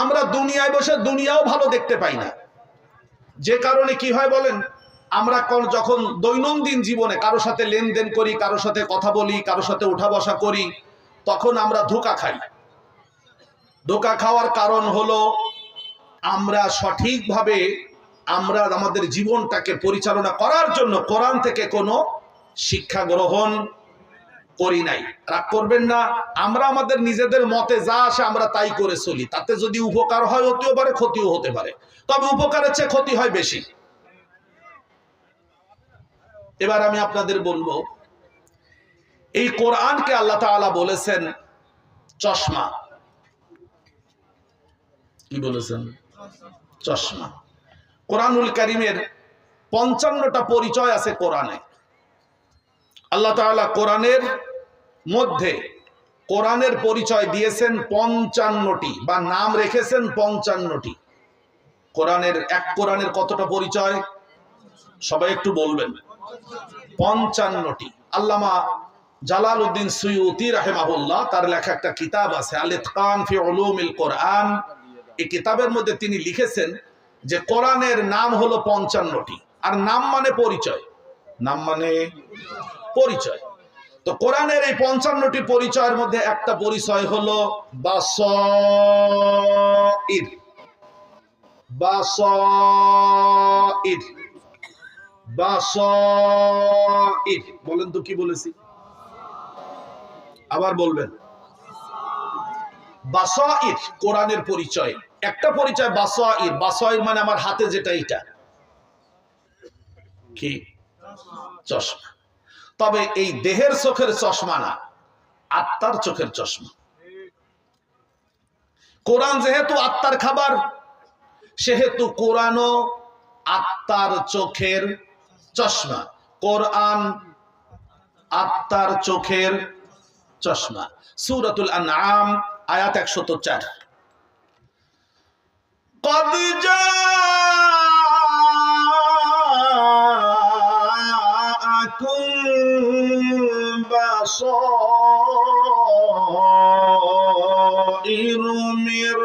আমরা দুনিয়ায় বসে দুনিয়াও ভালো দেখতে পাই না। যে কারণে কি হয় বলেন, আমরা যখন দৈনন্দিন জীবনে কারোর সাথে লেনদেন করি, কারোর সাথে কথা বলি, কারোর সাথে উঠা বসা করি, তখন আমরা ধোঁকা খাই। ধোঁকা খাওয়ার কারণ হলো আমরা সঠিকভাবে আমরা আমাদের জীবনটাকে পরিচালনা করার জন্য কোরআন থেকে কোনো শিক্ষা গ্রহণ করি নাই। রাগ করবেন না, আমরা আমাদের নিজেদের মতে যা আসে আমরা তাই করে চলি। তাতে যদি উপকার হয় হতেও পারে, ক্ষতিও হতে পারে, তবে উপকারের চেয়ে ক্ষতি হয় বেশি। এবার আমি আপনাদের বলবো, এই কোরআনকে আল্লাহ তাআলা বলেছেন চশমা। কি বলেছেন? চশমা। কোরআনুল কারীমের 55টা পরিচয় আছে কোরআনে। আল্লাহ তাআলা কোরআনের মধ্যে কোরআনের পরিচয় দিয়েছেন 55টি, বা নাম রেখেছেন 55টি। কোরআনের কতটা পরিচয় সবাই একটু বলবেন? 55টি। আল্লামা জালালউদ্দিন সুয়ুতি রাহিমাহুল্লাহ তার লেখা একটা কিতাব আছে আল ইতকান ফি উলুমিল কোরআন। এই কিতাবের মধ্যে তিনি লিখেছেন যে কোরআনের নাম হলো 55টি। আর নাম মানে পরিচয়, নাম মানে পরিচয়। তো কোরআনের এই 55টি পরিচয়ের মধ্যে একটা পরিচয় হলো বাসাইর। বাসাইর, বাসাইর বলেন তো কি বলেছি? আবার বলবেন। বাসাইর কোরআনের পরিচয়। একটা পরিচয় বাসাইর। বাসাইর মানে আমার হাতে যেটা, এটা কি? চশমা। তবে এই দেহের চোখের চশমা না, আত্মার চোখের চশমা। কোরআন যেহেতু আত্মার খাবার, সেহেতু কোরআনও আত্মার চোখের চশমা। কোরআন আত্মার চোখের চশমা। সূরাতুল আনআম আয়াত 104। قد جاءكم بصائر من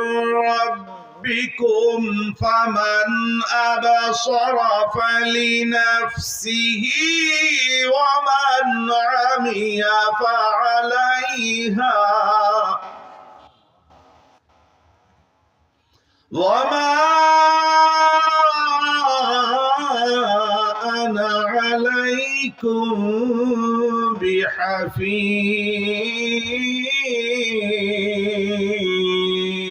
ربكم فمن أبصر فلنفسه ومن عمي فعليها وما أنا عليكم بحفيظ।